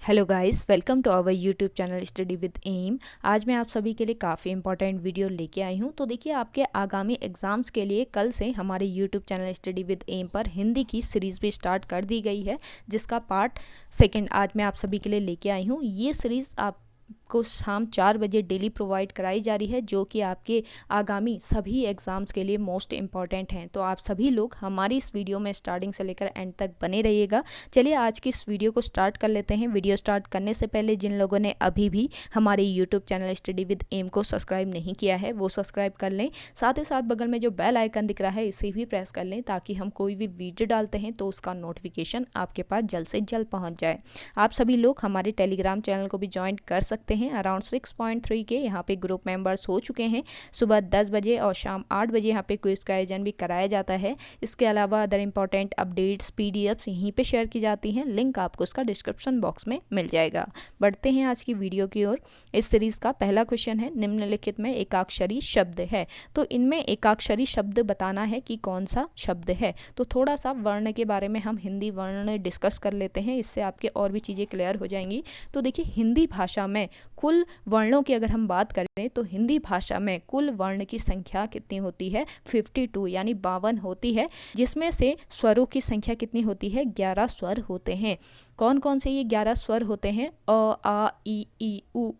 Hello guys, welcome to our YouTube channel study with M. आज मैं आप सभी के लिए काफ़ी इंपॉर्टेंट वीडियो लेके आई हूँ। तो देखिए, आपके आगामी एग्जाम्स के लिए कल से हमारे YouTube channel study with M पर हिंदी की सीरीज़ भी स्टार्ट कर दी गई है, जिसका पार्ट सेकंड आज मैं आप सभी के लिए लेके आई हूँ। ये सीरीज़ आपको शाम 4 बजे डेली प्रोवाइड कराई जा रही है, जो कि आपके आगामी सभी एग्ज़ाम्स के लिए मोस्ट इम्पॉर्टेंट हैं। तो आप सभी लोग हमारी इस वीडियो में स्टार्टिंग से लेकर एंड तक बने रहिएगा। चलिए आज की इस वीडियो को स्टार्ट कर लेते हैं। वीडियो स्टार्ट करने से पहले जिन लोगों ने अभी भी हमारे YouTube channel study with M को सब्सक्राइब नहीं किया है, वो सब्सक्राइब कर लें। साथ ही साथ बगल में जो बेल आइकन दिख रहा है, इसे भी प्रेस कर लें, ताकि हम कोई भी वीडियो डालते हैं तो उसका नोटिफिकेशन आपके पास जल्द से जल्द पहुँच जाए। आप सभी लोग हमारे टेलीग्राम चैनल को भी ज्वाइन कर सकते हैं। अराउंड 6.3 के यहाँ पे ग्रुप मेंबर्स हो चुके हैं। सुबह 10 बजे और शाम 8 बजे यहाँ पे क्विज का आयोजन भी कराया जाता है। इसके अलावा अदर इंपॉर्टेंट अपडेट्स पीडीएफ्स यहीं पे शेयर की जाती हैं। लिंक आपको उसका डिस्क्रिप्शन बॉक्स में मिल जाएगा। बढ़ते हैं आज की वीडियो की ओर। इस सीरीज़ का पहला क्वेश्चन है, निम्नलिखित में एकाक्षरी शब्द है, तो इनमें एकाक्षरी शब्द बताना है कि कौन सा शब्द है। तो थोड़ा सा वर्ण के बारे में हम हिंदी वर्ण डिस्कस कर लेते हैं, इससे आपके और भी चीज़ें क्लियर हो जाएंगी। तो देखिए, हिंदी भाषा में कुल वर्णों की अगर हम बात करें तो हिंदी भाषा में कुल वर्ण की संख्या कितनी होती है? 52 यानी 52 होती है, जिसमें से स्वरों की संख्या कितनी होती है? 11 स्वर होते हैं। कौन कौन से ये 11 स्वर होते हैं? अ, आ, ई, उ,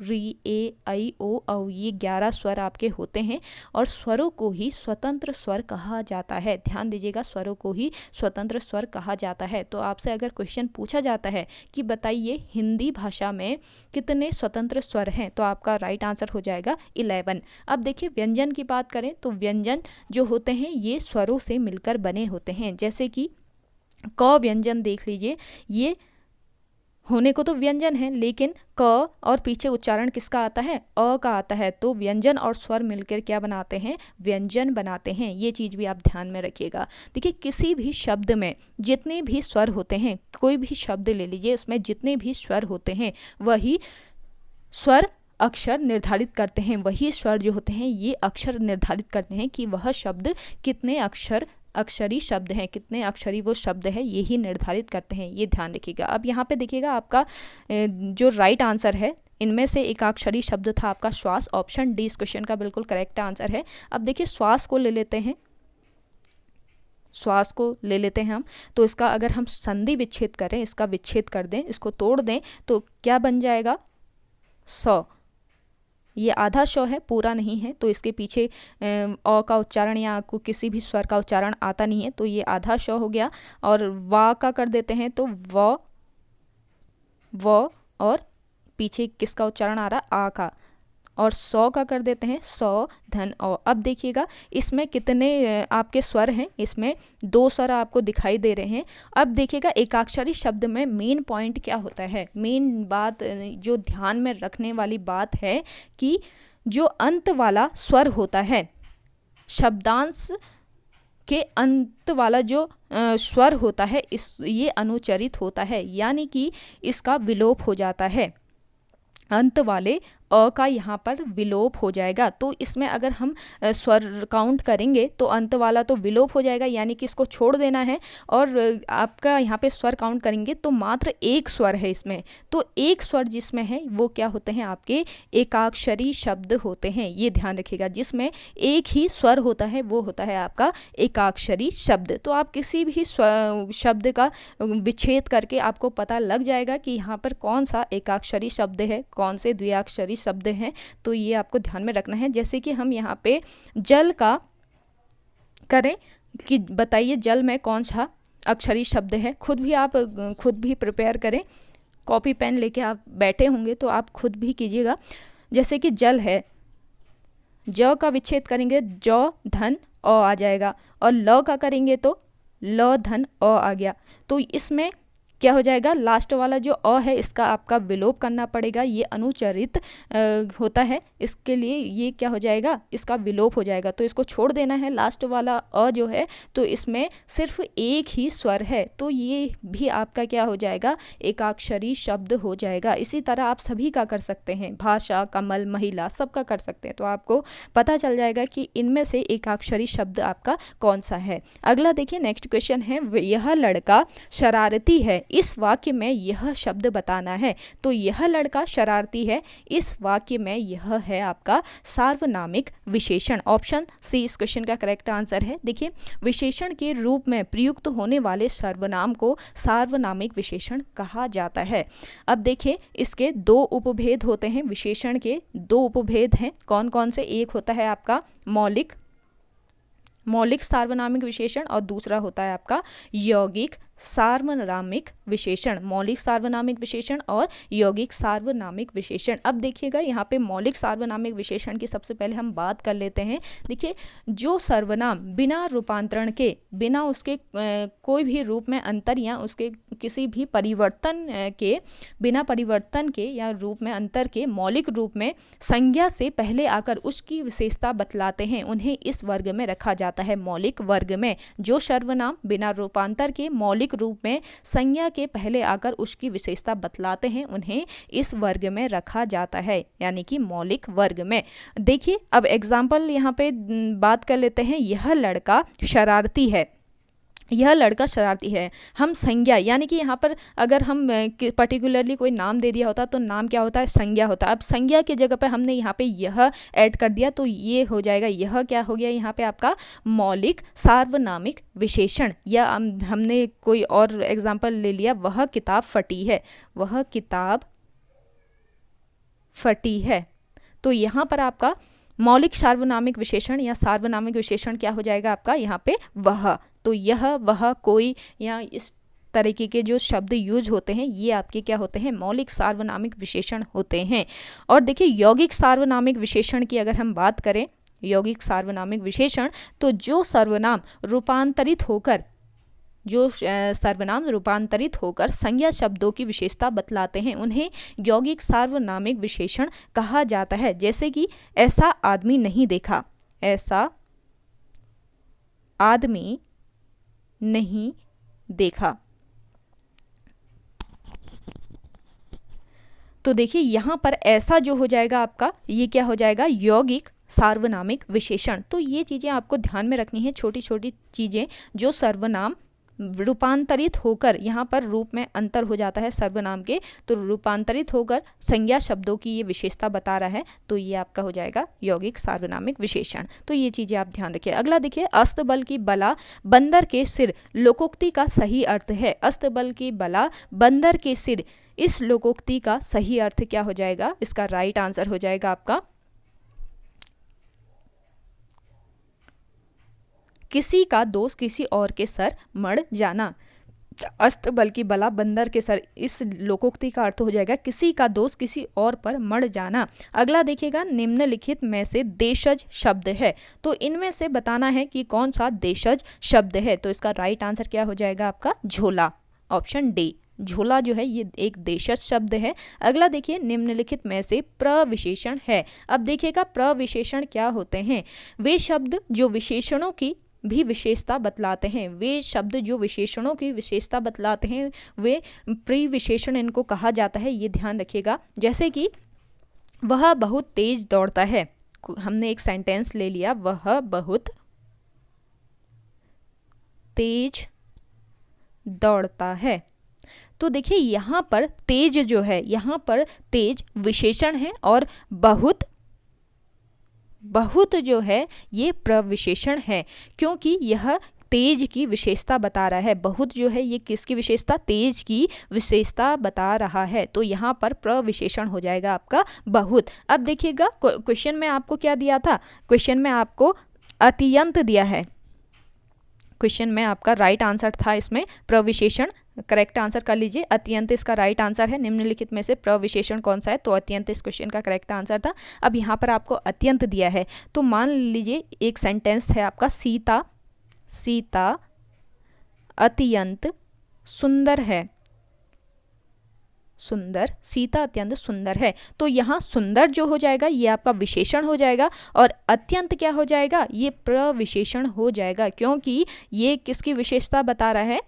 री, ए, ऐ, ओ, औ। ये 11 स्वर आपके होते हैं और स्वरों को ही स्वतंत्र स्वर कहा जाता है। ध्यान दीजिएगा, स्वरों को ही स्वतंत्र स्वर कहा जाता है। तो आपसे अगर क्वेश्चन पूछा जाता है कि बताइए हिंदी भाषा में कितने स्वतंत्र स्वर हैं, तो आपका राइट आंसर हो जाएगा 11। अब देखिए, व्यंजन की बात करें तो व्यंजन जो होते हैं ये स्वरों से मिलकर बने होते हैं। जैसे कि क व्यंजन देख लीजिए, ये होने को तो व्यंजन है, लेकिन क और पीछे उच्चारण किसका आता है? अ का आता है। तो व्यंजन और स्वर मिलकर क्या बनाते हैं? व्यंजन बनाते हैं। ये चीज़ भी आप ध्यान में रखिएगा। देखिए, किसी भी शब्द में जितने भी स्वर होते हैं, कोई भी शब्द ले लीजिए, उसमें जितने भी स्वर होते हैं वही स्वर अक्षर निर्धारित करते हैं। वही स्वर जो होते हैं ये अक्षर निर्धारित करते हैं कि वह शब्द कितने अक्षरी शब्द हैं, कितने अक्षरी वो शब्द है, यही निर्धारित करते हैं। ये ध्यान रखिएगा। अब यहाँ पे देखिएगा, आपका जो राइट आंसर है इनमें से एकाक्षरी शब्द था आपका श्वास। ऑप्शन डी इस क्वेश्चन का बिल्कुल करेक्ट आंसर है। अब देखिए, श्वास को ले लेते हैं, श्वास को ले लेते हैं हम। तो इसका अगर हम संधि विच्छेद करें, इसका विच्छेद कर दें, इसको तोड़ दें, तो क्या बन जाएगा? सौ। ये आधा श है, पूरा नहीं है, तो इसके पीछे अ का उच्चारण या आपको किसी भी स्वर का उच्चारण आता नहीं है, तो ये आधा श हो गया। और वा का कर देते हैं तो व और पीछे किसका उच्चारण आ रहा? आ का। और 100 का कर देते हैं सौ धन औ। अब देखिएगा, इसमें कितने आपके स्वर हैं? इसमें 2 स्वर आपको दिखाई दे रहे हैं। अब देखिएगा, एकाक्षरी शब्द में मेन पॉइंट क्या होता है? मेन बात जो ध्यान में रखने वाली बात है कि जो अंत वाला स्वर होता है, शब्दांश के अंत वाला जो स्वर होता है, ये अनुच्चरित होता है, यानी कि इसका विलोप हो जाता है। अंत वाले अ का यहाँ पर विलोप हो जाएगा। तो इसमें अगर हम स्वर काउंट करेंगे तो अंत वाला तो विलोप हो जाएगा, यानी कि इसको छोड़ देना है। और आपका यहाँ पे स्वर काउंट करेंगे तो मात्र एक स्वर है इसमें। तो एक स्वर जिसमें है वो क्या होते हैं? आपके एकाक्षरी शब्द होते हैं। ये ध्यान रखिएगा, जिसमें एक ही स्वर होता है वो होता है आपका एकाक्षरी शब्द। तो आप किसी भी शब्द का विच्छेद करके आपको पता लग जाएगा कि यहाँ पर कौन सा एकाक्षरी शब्द है, कौन से द्विअक्षरी शब्द हैं। तो ये आपको ध्यान में रखना है। जैसे कि हम यहाँ पे जल का करें कि बताइए जल में कौन सा अक्षरी शब्द है। आप खुद भी प्रिपेयर करें, कॉपी पेन लेके आप बैठे होंगे तो आप खुद भी कीजिएगा। जैसे कि जल है, ज का विच्छेद करेंगे ज धन अ आ जाएगा, और ल का करेंगे तो ल धन अ आ गया। तो इसमें क्या हो जाएगा? लास्ट वाला जो अ है इसका आपका विलोप करना पड़ेगा। ये अनुच्चरित होता है, इसके लिए ये क्या हो जाएगा? इसका विलोप हो जाएगा, तो इसको छोड़ देना है। लास्ट वाला अ जो है, तो इसमें सिर्फ एक ही स्वर है, तो ये भी आपका क्या हो जाएगा? एकाक्षरी शब्द हो जाएगा। इसी तरह आप सभी का कर सकते हैं, भाषा, कमल, महिला, सबका कर सकते हैं। तो आपको पता चल जाएगा कि इनमें से एकाक्षरी शब्द आपका कौन सा है। अगला देखिए, नेक्स्ट क्वेश्चन है, यह लड़का शरारती है, इस वाक्य में यह शब्द बताना है। तो यह लड़का शरारती है, इस वाक्य में यह है आपका सार्वनामिक विशेषण। ऑप्शन सी इस क्वेश्चन का करेक्ट आंसर है। देखिए, विशेषण के रूप में प्रयुक्त होने वाले सर्वनाम को सार्वनामिक विशेषण कहा जाता है। अब देखिए, इसके दो उपभेद होते हैं, विशेषण के दो उपभेद हैं। कौन कौन से? एक होता है आपका मौलिक सार्वनामिक विशेषण और दूसरा होता है आपका यौगिक सार्वनामिक विशेषण। मौलिक सार्वनामिक विशेषण और यौगिक सार्वनामिक विशेषण। अब देखिएगा, यहाँ पे मौलिक सार्वनामिक विशेषण की सबसे पहले हम बात कर लेते हैं। देखिए, जो सर्वनाम बिना रूपांतरण के, बिना उसके कोई भी रूप में अंतर या उसके किसी भी परिवर्तन के, बिना परिवर्तन के या रूप में अंतर के मौलिक रूप में संज्ञा से पहले आकर उसकी विशेषता बतलाते हैं, उन्हें इस वर्ग में रखा जाता है, मौलिक वर्ग में। जो सर्वनाम बिना रूपांतर के मौलिक रूप में संज्ञा के पहले आकर उसकी विशेषता बतलाते हैं, उन्हें इस वर्ग में रखा जाता है, यानी कि मौलिक वर्ग में। देखिए, अब एग्जाम्पल यहाँ पे बात कर लेते हैं। यह लड़का शरारती है, यह लड़का शरारती है। हम संज्ञा, यानी कि यहाँ पर अगर हम पर्टिकुलरली कोई नाम दे दिया होता तो नाम क्या होता है? संज्ञा होता है। अब संज्ञा की जगह पे हमने यहाँ पे यह ऐड कर दिया तो ये हो जाएगा, यह क्या हो गया यहाँ पे आपका मौलिक सार्वनामिक विशेषण। या हमने कोई और एग्जाम्पल ले लिया, वह किताब फटी है, वह किताब फटी है। तो यहाँ पर आपका मौलिक सार्वनामिक विशेषण या सार्वनामिक विशेषण क्या हो जाएगा आपका यहाँ पे? वह। तो यह, वह, कोई या इस तरीके के जो शब्द यूज होते हैं ये आपके क्या होते हैं? मौलिक सार्वनामिक विशेषण होते हैं। और देखिए, यौगिक सार्वनामिक विशेषण की अगर हम बात करें, यौगिक सार्वनामिक विशेषण, तो जो सर्वनाम रूपांतरित होकर संज्ञा शब्दों की विशेषता बतलाते हैं, उन्हें यौगिक सार्वनामिक विशेषण कहा जाता है। जैसे कि ऐसा आदमी नहीं देखा, ऐसा आदमी नहीं देखा। तो देखिए, यहाँ पर ऐसा जो हो जाएगा आपका, ये क्या हो जाएगा? यौगिक सार्वनामिक विशेषण। तो ये चीज़ें आपको ध्यान में रखनी है, छोटी छोटी चीज़ें। जो सर्वनाम रूपांतरित होकर, यहाँ पर रूप में अंतर हो जाता है सर्वनाम के, तो रूपांतरित होकर संज्ञा शब्दों की ये विशेषता बता रहा है, तो ये आपका हो जाएगा यौगिक सार्वनामिक विशेषण। तो ये चीज़ें आप ध्यान रखिए। अगला देखिए, अस्तबल की बला बंदर के सिर लोकोक्ति का सही अर्थ है। अस्तबल की बला बंदर के सिर, इस लोकोक्ति का सही अर्थ क्या हो जाएगा? इसका राइट आंसर हो जाएगा आपका किसी का दोस्त किसी और के सर मड़ जाना। अस्तबल की बला बंदर के सर, इस लोकोक्ति का अर्थ हो जाएगा किसी का दोष किसी और पर मड़ जाना। अगला देखिएगा, निम्नलिखित में से देशज शब्द है, तो इनमें से बताना है कि कौन सा देशज शब्द है। तो इसका राइट आंसर क्या हो जाएगा आपका? झोला। ऑप्शन डी, झोला जो है ये एक देशज शब्द है। अगला देखिए, निम्नलिखित में से प्रविशेषण है। अब देखिएगा, प्रविशेषण क्या होते हैं? वे शब्द जो विशेषणों की भी विशेषता बतलाते हैं, वे शब्द जो विशेषणों की विशेषता बतलाते हैं, वे प्रविशेषण इनको कहा जाता है। ये ध्यान रखिएगा। जैसे कि वह बहुत तेज दौड़ता है, हमने एक सेंटेंस ले लिया, वह बहुत तेज दौड़ता है। तो देखिए, यहाँ पर तेज जो है, यहाँ पर तेज विशेषण है और बहुत जो है ये प्रविशेषण है, क्योंकि यह तेज की विशेषता बता रहा है। बहुत जो है ये किसकी विशेषता? तेज की विशेषता बता रहा है। तो यहाँ पर प्रविशेषण हो जाएगा आपका बहुत। अब देखिएगा, क्वेश्चन में आपको क्या दिया था? क्वेश्चन में आपको अत्यंत दिया है। क्वेश्चन में आपका राइट आंसर था इसमें प्रविशेषण। करेक्ट आंसर कर लीजिए, अत्यंत इसका राइट आंसर है। निम्नलिखित में से प्रविशेषण कौन सा है? तो अत्यंत इस क्वेश्चन का करेक्ट आंसर था। अब यहाँ पर आपको अत्यंत दिया है, तो मान लीजिए एक सेंटेंस है आपका, सीता अत्यंत सुंदर है। सीता अत्यंत सुंदर है। तो यहाँ सुंदर जो हो जाएगा ये आपका विशेषण हो जाएगा और अत्यंत क्या हो जाएगा? ये प्रविशेषण हो जाएगा, क्योंकि ये किसकी विशेषता बता रहा है?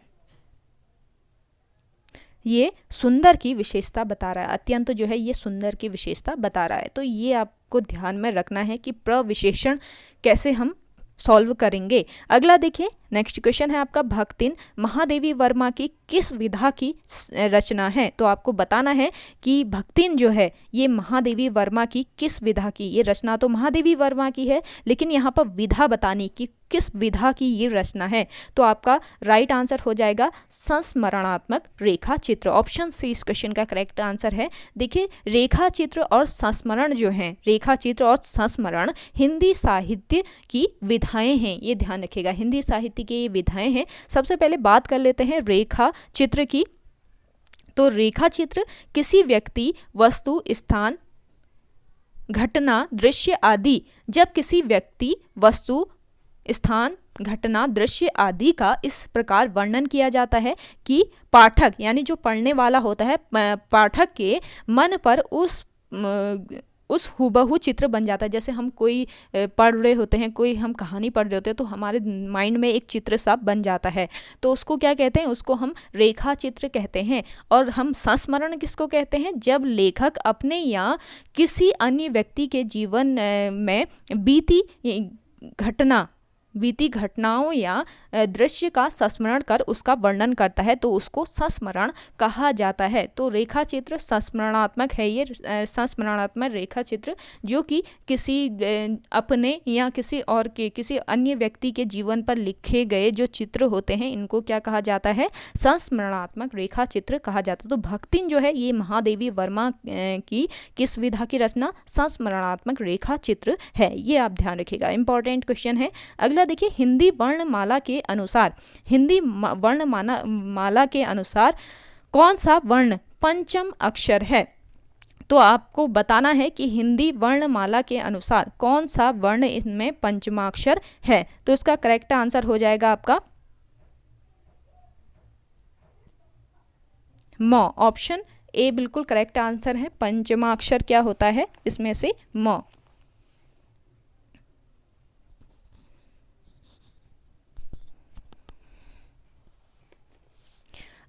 ये सुंदर की विशेषता बता रहा है। अत्यंत जो है ये सुंदर की विशेषता बता रहा है। तो ये आपको ध्यान में रखना है कि प्रविशेषण कैसे हम सॉल्व करेंगे। अगला देखिए, नेक्स्ट क्वेश्चन है आपका, भक्तिन महादेवी वर्मा की किस विधा की रचना है? तो आपको बताना है कि भक्तिन जो है ये महादेवी वर्मा की किस विधा की, ये रचना तो महादेवी वर्मा की है लेकिन यहाँ पर विधा बतानी कि किस विधा की ये रचना है। तो आपका राइट आंसर हो जाएगा संस्मरणात्मक रेखा चित्र। ऑप्शन सी इस क्वेश्चन का करेक्ट आंसर है। देखिए रेखा चित्र और संस्मरण जो है, रेखा चित्र और संस्मरण हिंदी साहित्य की विधाएं हैं, ये ध्यान रखिएगा, हिंदी साहित्य की ये विधाएं हैं। सबसे पहले बात कर लेते हैं रेखा चित्र की। तो रेखा चित्र किसी व्यक्ति, वस्तु, स्थान, घटना, दृश्य आदि, जब किसी व्यक्ति, वस्तु, स्थान, घटना, दृश्य आदि का इस प्रकार वर्णन किया जाता है कि पाठक यानी जो पढ़ने वाला होता है, पाठक के मन पर उस हुबहू चित्र बन जाता है। जैसे हम कोई पढ़ रहे होते हैं, कोई हम कहानी पढ़ रहे होते हैं तो हमारे माइंड में एक चित्र सा बन जाता है, तो उसको क्या कहते हैं? उसको हम रेखा चित्र कहते हैं। और हम संस्मरण किसको कहते हैं? जब लेखक अपने या किसी अन्य व्यक्ति के जीवन में बीती घटनाओं या दृश्य का संस्मरण कर उसका वर्णन करता है, तो उसको संस्मरण कहा जाता है। तो रेखा चित्र संस्मरणात्मक है, ये संस्मरणात्मक रेखा चित्र जो कि किसी अपने या किसी अन्य व्यक्ति के जीवन पर लिखे गए जो चित्र होते हैं, इनको क्या कहा जाता है? संस्मरणात्मक रेखा चित्र कहा जाता है। तो भक्तिन जो है ये महादेवी वर्मा की किस विधा की रचना? संस्मरणात्मक रेखा चित्र है, ये आप ध्यान रखिएगा, इंपॉर्टेंट क्वेश्चन है। अगला देखिए, हिंदी वर्णमाला के अनुसार कौन सा वर्ण पंचम अक्षर है? तो आपको बताना है कि हिंदी वर्णमाला के अनुसार कौन सा वर्ण इनमें पंचमाक्षर है। तो इसका करेक्ट आंसर हो जाएगा आपका म। ऑप्शन ए बिल्कुल करेक्ट आंसर है। पंचमाक्षर क्या होता है? इसमें से म।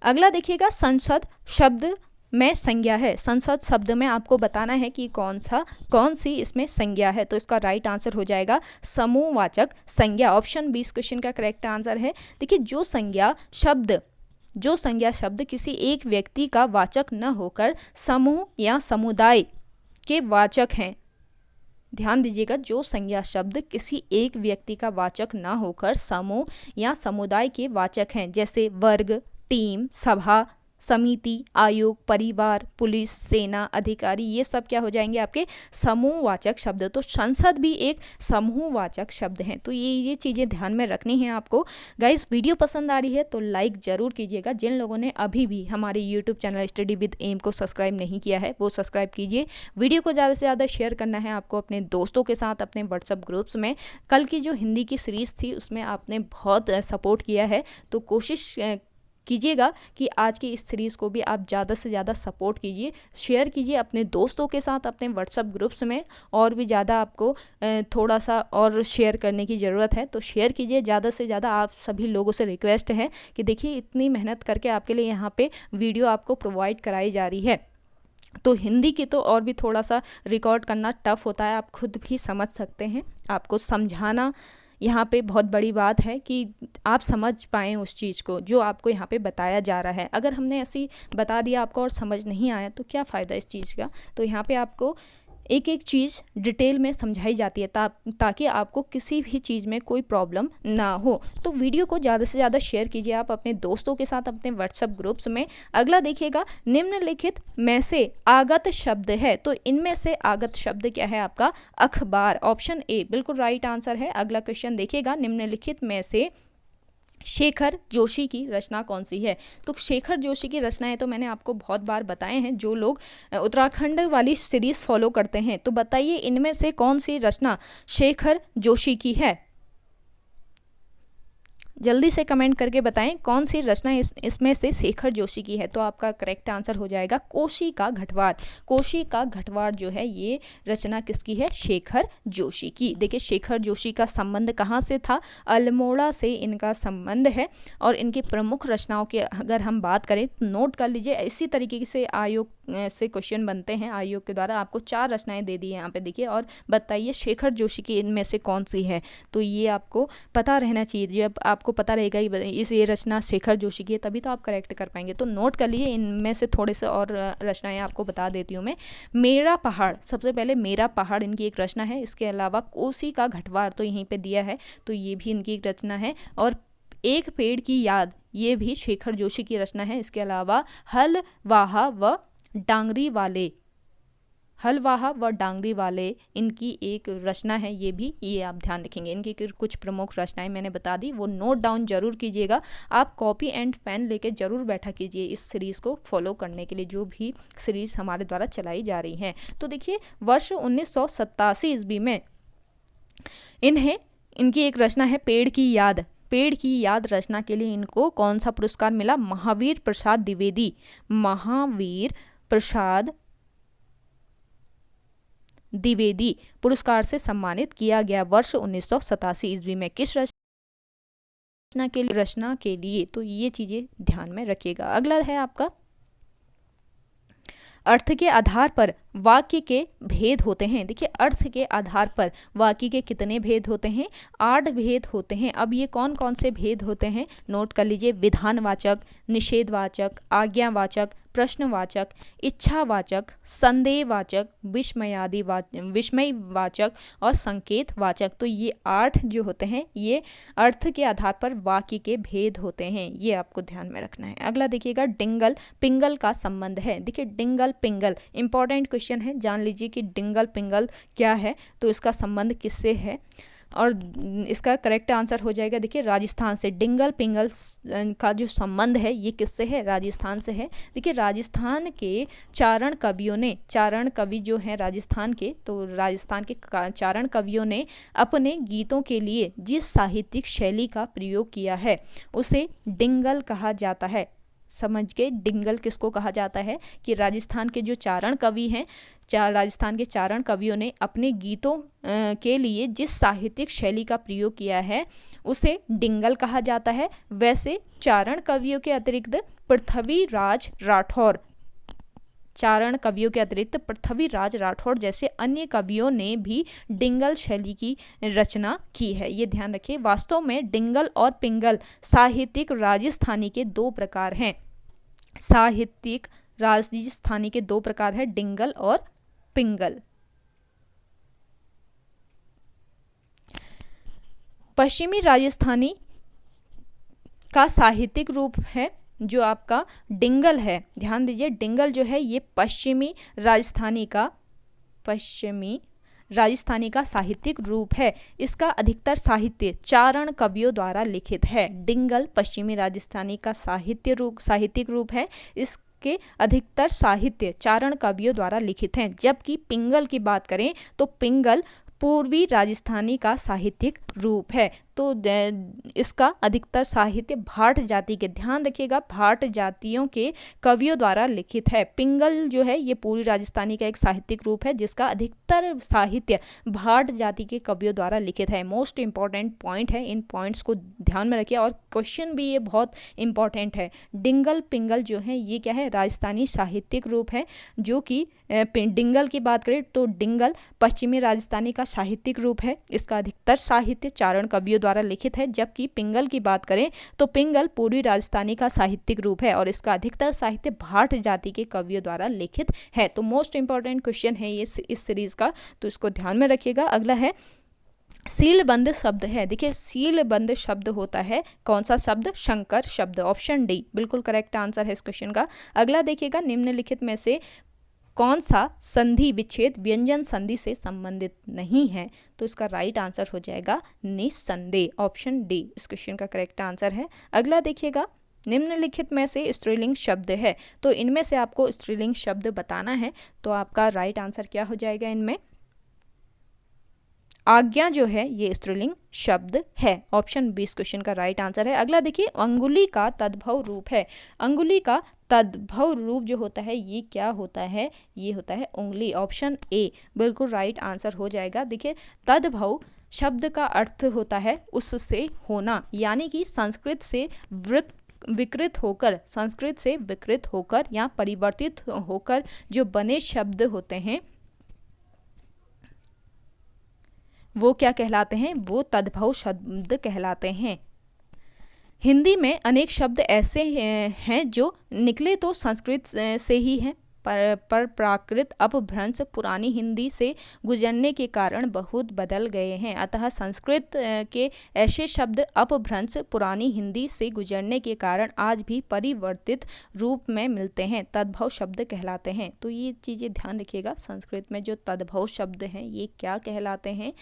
अगला देखिएगा, संसद शब्द में संज्ञा है। संसद शब्द में आपको बताना है कि कौन सी इसमें संज्ञा है। तो इसका राइट आंसर हो जाएगा समूहवाचक संज्ञा। ऑप्शन 20 क्वेश्चन का करेक्ट आंसर है। देखिए जो संज्ञा शब्द किसी एक व्यक्ति का वाचक न होकर समूह या समुदाय के वाचक हैं। ध्यान दीजिएगा, जो संज्ञा शब्द किसी एक व्यक्ति का वाचक न होकर समूह या समुदाय के वाचक हैं, जैसे वर्ग, टीम, सभा, समिति, आयोग, परिवार, पुलिस, सेना, अधिकारी, ये सब क्या हो जाएंगे? आपके समूहवाचक शब्द। तो संसद भी एक समूहवाचक शब्द है। तो ये चीज़ें ध्यान में रखनी है आपको। गाइस वीडियो पसंद आ रही है तो लाइक ज़रूर कीजिएगा। जिन लोगों ने अभी भी हमारे YouTube channel study with M को सब्सक्राइब नहीं किया है वो सब्सक्राइब कीजिए। वीडियो को ज़्यादा से ज़्यादा शेयर करना है आपको अपने दोस्तों के साथ, अपने व्हाट्सअप ग्रुप्स में। कल की जो हिंदी की सीरीज़ थी उसमें आपने बहुत सपोर्ट किया है, तो कोशिश कीजिएगा कि आज की इस सीरीज़ को भी आप ज़्यादा से ज़्यादा सपोर्ट कीजिए, शेयर कीजिए अपने दोस्तों के साथ, अपने व्हाट्सअप ग्रुप्स में। और भी ज़्यादा आपको थोड़ा सा और शेयर करने की ज़रूरत है, तो शेयर कीजिए ज़्यादा से ज़्यादा। आप सभी लोगों से रिक्वेस्ट है कि देखिए इतनी मेहनत करके आपके लिए यहाँ पे वीडियो आपको प्रोवाइड कराई जा रही है। तो हिंदी की तो और भी थोड़ा सा रिकॉर्ड करना टफ होता है, आप खुद भी समझ सकते हैं। आपको समझाना यहाँ पे बहुत बड़ी बात है कि आप समझ पाएँ उस चीज़ को जो आपको यहाँ पे बताया जा रहा है। अगर हमने ऐसी बता दिया आपको और समझ नहीं आया तो क्या फ़ायदा इस चीज़ का। तो यहाँ पे आपको एक एक चीज़ डिटेल में समझाई जाती है ताकि आपको किसी भी चीज़ में कोई प्रॉब्लम ना हो। तो वीडियो को ज़्यादा से ज़्यादा शेयर कीजिए आप अपने दोस्तों के साथ, अपने व्हाट्सएप ग्रुप्स में। अगला देखिएगा, निम्नलिखित में से आगत शब्द है। तो इनमें से आगत शब्द क्या है आपका? अखबार। ऑप्शन ए बिल्कुल राइट आंसर है। अगला क्वेश्चन देखिएगा, निम्नलिखित में से शेखर जोशी की रचना कौन सी है? तो शेखर जोशी की रचनाएं तो मैंने आपको बहुत बार बताए हैं। जो लोग उत्तराखंड वाली सीरीज़ फॉलो करते हैं तो बताइए इनमें से कौन सी रचना शेखर जोशी की है? जल्दी से कमेंट करके बताएं कौन सी रचना इसमें से शेखर जोशी की है। तो आपका करेक्ट आंसर हो जाएगा कोशी का घटवार। कोशी का घटवार जो है ये रचना किसकी है? शेखर जोशी की। देखिए शेखर जोशी का संबंध कहाँ से था? अल्मोड़ा से इनका संबंध है। और इनकी प्रमुख रचनाओं की अगर हम बात करें तो नोट कर लीजिए। इसी तरीके से आयोग से क्वेश्चन बनते हैं। आयोग के द्वारा आपको 4 रचनाएं दे दी है यहाँ पे देखिए, और बताइए शेखर जोशी की इनमें से कौन सी है। तो ये आपको पता रहना चाहिए। जब आपको आपको पता रहेगा ये रचना शेखर जोशी की है, तभी तो आप करेक्ट कर पाएंगे। तो नोट कर लिए, इनमें से थोड़े से और रचनाएं आपको बता देती हूँ मैं। मेरा पहाड़, सबसे पहले मेरा पहाड़ इनकी एक रचना है। इसके अलावा कोसी का घटवार तो यहीं पे दिया है, तो ये भी इनकी एक रचना है। और एक पेड़ की याद, ये भी शेखर जोशी की रचना है। इसके अलावा हल वाहा व डांगरी वाले, हलवाहा व डांगरी वाले इनकी एक रचना है, ये आप ध्यान रखेंगे। इनकी कुछ प्रमुख रचनाएं मैंने बता दी, वो नोट डाउन जरूर कीजिएगा। आप कॉपी एंड पेन लेके जरूर बैठा कीजिए इस सीरीज़ को फॉलो करने के लिए, जो भी सीरीज़ हमारे द्वारा चलाई जा रही है। तो देखिए वर्ष 1987 ईस्वी में इनकी एक रचना है पेड़ की याद। पेड़ की याद रचना के लिए इनको कौन सा पुरस्कार मिला? महावीर प्रसाद द्विवेदी, महावीर प्रसाद द्विवेदी पुरस्कार से सम्मानित किया गया वर्ष 1987 ईस्वी में। किस रचना के लिए? तो ये चीजें ध्यान में रखिएगा। अगला है आपका, अर्थ के आधार पर वाक्य के भेद होते हैं। देखिए अर्थ के आधार पर वाक्य के कितने भेद होते हैं? 8 भेद होते हैं। अब ये कौन कौन से भेद होते हैं? नोट कर लीजिए। विधानवाचक, निषेधवाचक, आज्ञावाचक, प्रश्नवाचक, इच्छावाचक, संदेहवाचक, विस्मयवाचक और संकेतवाचक। तो ये 8 जो होते हैं ये अर्थ के आधार पर वाक्य के भेद होते हैं, ये आपको ध्यान में रखना है। अगला देखिएगा, डिंगल पिंगल का संबंध है। देखिए डिंगल पिंगल इंपॉर्टेंट क्वेश्चन है, जान लीजिए कि डिंगल पिंगल क्या है, तो इसका संबंध किससे है और इसका करेक्ट आंसर हो जाएगा देखिए राजस्थान से। डिंगल पिंगल का जो संबंध है ये किससे है? राजस्थान से है। देखिए राजस्थान के चारण कवियों ने, चारण कवि जो हैं राजस्थान के, तो राजस्थान के चारण कवियों ने अपने गीतों के लिए जिस साहित्यिक शैली का प्रयोग किया है उसे डिंगल कहा जाता है। समझ के, डिंगल किसको कहा जाता है? कि राजस्थान के जो चारण कवि हैं, राजस्थान के चारण कवियों ने अपने गीतों के लिए जिस साहित्यिक शैली का प्रयोग किया है उसे डिंगल कहा जाता है। वैसे चारण कवियों के अतिरिक्त पृथ्वीराज राठौर, चारण कवियों के अतिरिक्त पृथ्वीराज राठौर जैसे अन्य कवियों ने भी डिंगल शैली की रचना की है, ये ध्यान रखिए। वास्तव में डिंगल और पिंगल साहित्यिक राजस्थानी के 2 प्रकार हैं। साहित्यिक राजस्थानी के 2 प्रकार हैं, डिंगल और पिंगल। पश्चिमी राजस्थानी का साहित्यिक रूप है जो आपका डिंगल है। ध्यान दीजिए, डिंगल जो है ये पश्चिमी राजस्थानी का साहित्यिक रूप है। इसका अधिकतर साहित्य चारण कवियों द्वारा लिखित है। डिंगल पश्चिमी राजस्थानी का साहित्यिक रूप है। इसके अधिकतर साहित्य चारण कवियों द्वारा लिखित हैं। जबकि पिंगल की बात करें तो पिंगल पूर्वी राजस्थानी का साहित्यिक रूप है। तो इसका अधिकतर साहित्य भाट जाति के, ध्यान रखिएगा, भाट जातियों के कवियों द्वारा लिखित है। पिंगल जो है ये पूर्वी राजस्थानी का एक साहित्यिक रूप है जिसका अधिकतर साहित्य भाट जाति के कवियों द्वारा लिखित है। मोस्ट इंपॉर्टेंट पॉइंट है, इन पॉइंट्स को ध्यान में रखिए और क्वेश्चन भी ये बहुत इंपॉर्टेंट है। डिंगल पिंगल जो है ये क्या है? राजस्थानी साहित्यिक रूप है, जो कि डिंगल की बात करें तो डिंगल पश्चिमी राजस्थानी का साहित्यिक रूप है। इसका अधिकतर साहित्य चारण कवियों द्वारा लिखित है। जबकि पिंगल की बात करें तो पिंगल पूर्वी राजस्थानी का साहित्यिक रूप है और इसका अधिकतर साहित्य भाट जाति के कवियों द्वारा लिखित है। तो मोस्ट इंपॉर्टेंट क्वेश्चन है ये इस सीरीज का, तो इसको ध्यान में रखिएगा। अगला है सीलबंद शब्द है। देखिए सीलबंद शब्द होता है कौन सा शब्द? शंकर शब्द। ऑप्शन डी बिल्कुल करेक्ट आंसर है इस क्वेश्चन का। अगला देखिएगा, निम्नलिखित में से कौन सा संधि विच्छेद व्यंजन संधि से संबंधित नहीं है? तो इसका राइट आंसर हो जाएगा निस्संदेह। ऑप्शन डी इस क्वेश्चन का करेक्ट आंसर है। अगला देखिएगा, निम्नलिखित में से स्त्रीलिंग शब्द है, तो इनमें से आपको स्त्रीलिंग शब्द बताना है। तो आपका राइट आंसर क्या हो जाएगा? इनमें आज्ञा जो है ये स्त्रीलिंग शब्द है। ऑप्शन बी इस क्वेश्चन का राइट आंसर है। अगला देखिए, अंगुली का तद्भव रूप है। अंगुली का तद्भव रूप जो होता है ये क्या होता है? ये होता है उंगली। ऑप्शन ए बिल्कुल राइट आंसर हो जाएगा। देखिए तद्भव शब्द का अर्थ होता है उससे होना, यानी कि संस्कृत से विकृत होकर या परिवर्तित होकर जो बने शब्द होते हैं वो क्या कहलाते हैं? वो तद्भव शब्द कहलाते हैं। हिंदी में अनेक शब्द ऐसे हैं जो निकले तो संस्कृत से ही हैं, पर प्राकृत अपभ्रंश पुरानी हिंदी से गुजरने के कारण बहुत बदल गए हैं। अतः संस्कृत के ऐसे शब्द अपभ्रंश पुरानी हिंदी से गुजरने के कारण आज भी परिवर्तित रूप में मिलते हैं, तद्भव शब्द कहलाते हैं। तो ये चीज़ें ध्यान रखिएगा, संस्कृत में जो तद्भव शब्द हैं ये क्या कहलाते हैं।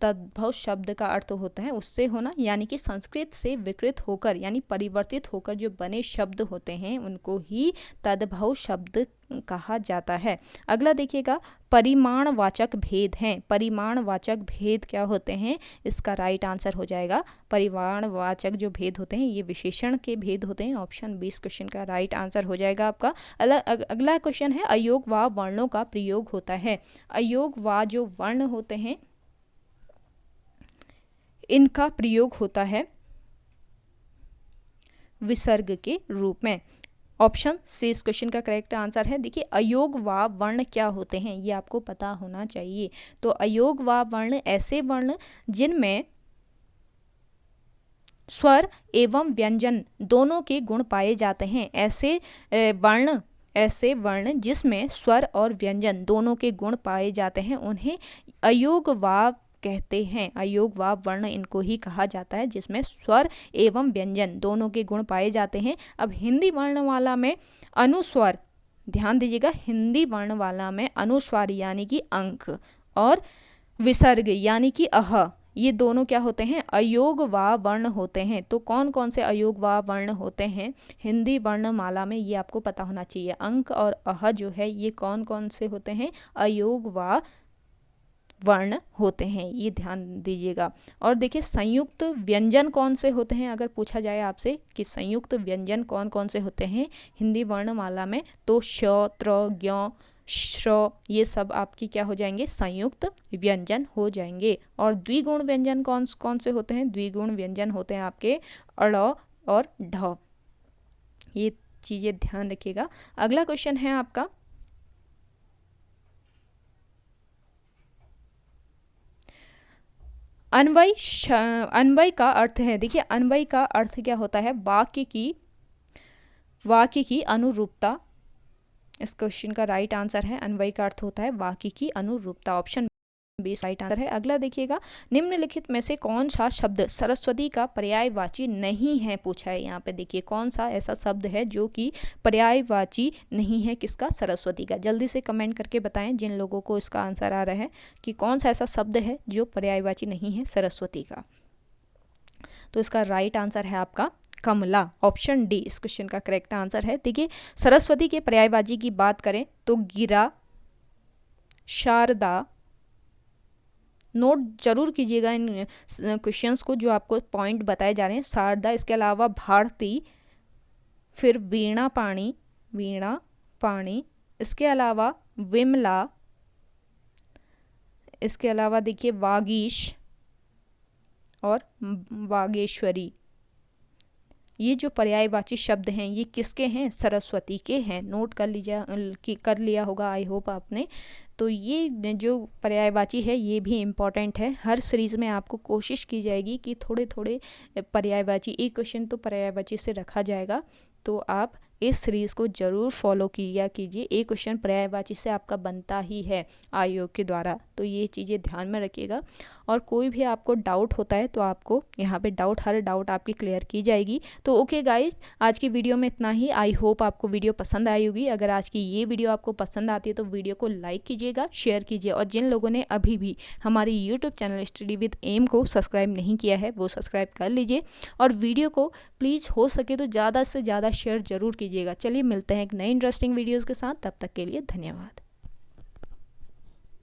तद्भव शब्द का अर्थ होता है उससे होना, यानी कि संस्कृत से विकृत होकर यानी परिवर्तित होकर जो बने शब्द होते हैं उनको ही तद्भव शब्द कहा जाता है। अगला देखिएगा, परिमाणवाचक भेद हैं। परिमाणवाचक भेद क्या होते हैं, इसका राइट आंसर हो जाएगा परिमाणवाचक जो भेद होते हैं ये विशेषण के भेद होते हैं। ऑप्शन 20 क्वेश्चन का राइट आंसर हो जाएगा आपका। अगला क्वेश्चन है, अयोग व वर्णों का प्रयोग होता है। अयोग व जो वर्ण होते हैं इनका प्रयोग होता है विसर्ग के रूप में। ऑप्शन सी इस क्वेश्चन का करेक्ट आंसर है। देखिए, अयोग व वर्ण क्या होते हैं ये आपको पता होना चाहिए। तो अयोग व वर्ण ऐसे वर्ण जिनमें स्वर एवं व्यंजन दोनों के गुण पाए जाते हैं। ऐसे वर्ण जिसमें स्वर और व्यंजन दोनों के गुण पाए जाते हैं उन्हें अयोग व कहते हैं। अयोग व वर्ण इनको ही कहा जाता है जिसमें स्वर एवं व्यंजन दोनों के गुण पाए जाते हैं। अब हिंदी वर्णमाला में अनुस्वर, ध्यान दीजिएगा, हिंदी वर्णमाला में अनुस्वर यानी कि अंक और विसर्ग यानी कि अह, ये दोनों क्या होते हैं, अयोग व वर्ण होते हैं। तो कौन कौन से अयोग व वर्ण होते हैं हिंदी वर्णमाला में ये आपको पता होना चाहिए। अंक और अह जो है ये कौन कौन से होते हैं, अयोग व वर्ण होते हैं, ये ध्यान दीजिएगा। और देखिए, संयुक्त व्यंजन कौन से होते हैं, अगर पूछा जाए आपसे कि संयुक्त व्यंजन कौन कौन से होते हैं हिंदी वर्णमाला में, तो श, त्र, ज्ञ, श्र ये सब आपकी क्या हो जाएंगे, संयुक्त व्यंजन हो जाएंगे। और द्विगुण व्यंजन कौन कौन से होते हैं, द्विगुण व्यंजन होते हैं आपके अड़ और ढ। ये चीज़ें ध्यान रखिएगा। अगला क्वेश्चन है आपका, अन्वय का अर्थ है। देखिए, अन्वय का अर्थ क्या होता है, वाक्य की अनुरूपता। इस क्वेश्चन का राइट आंसर है अन्वय का अर्थ होता है वाक्य की अनुरूपता। ऑप्शन 20 राइट आंसर है। अगला देखिएगा, निम्नलिखित में से कौन सा शब्द सरस्वती का पर्यायवाची नहीं है, पूछा है यहाँ पे। देखिए, कौन सा ऐसा शब्द है जो कि पर्यायवाची नहीं है, किसका, सरस्वती का। जल्दी से कमेंट करके बताएं जिन लोगों को इसका आंसर आ रहा है कि कौन सा ऐसा शब्द है जो पर्यायवाची नहीं है सरस्वती का। तो इसका राइट आंसर है आपका कमला। ऑप्शन डी इस क्वेश्चन का करेक्ट आंसर है। देखिए, सरस्वती के पर्यायवाची की बात करें तो गिरा, शारदा, नोट जरूर कीजिएगा इन क्वेश्चंस को जो आपको पॉइंट बताए जा रहे हैं। शारदा, इसके अलावा भारती, फिर वीणा पाणी, इसके अलावा विमला, इसके अलावा देखिए वागीश और वागेश्वरी। ये जो पर्यायवाची शब्द हैं ये किसके हैं, सरस्वती के हैं। नोट कर लिया होगा आई होप आपने। तो ये जो पर्यायवाची है ये भी इम्पॉर्टेंट है। हर सीरीज़ में आपको कोशिश की जाएगी कि थोड़े थोड़े पर्यायवाची, एक क्वेश्चन तो पर्यायवाची से रखा जाएगा, तो आप इस सीरीज़ को ज़रूर फॉलो किया कीजिए। एक क्वेश्चन पर्यायवाची से आपका बनता ही है आयोग के द्वारा, तो ये चीज़ें ध्यान में रखिएगा। और कोई भी आपको डाउट होता है तो आपको यहाँ पे हर डाउट आपकी क्लियर की जाएगी। तो ओके गाइस, आज की वीडियो में इतना ही। आई होप आपको वीडियो पसंद आई होगी। अगर आज की ये वीडियो आपको पसंद आती है तो वीडियो को लाइक कीजिएगा, शेयर कीजिए। और जिन लोगों ने अभी भी हमारी YouTube channel study with M को सब्सक्राइब नहीं किया है वो सब्सक्राइब कर लीजिए। और वीडियो को प्लीज़ हो सके तो ज़्यादा से ज़्यादा शेयर ज़रूर कीजिएगा। चलिए मिलते हैं एक नई इंटरेस्टिंग वीडियोज़ के साथ, तब तक के लिए धन्यवाद।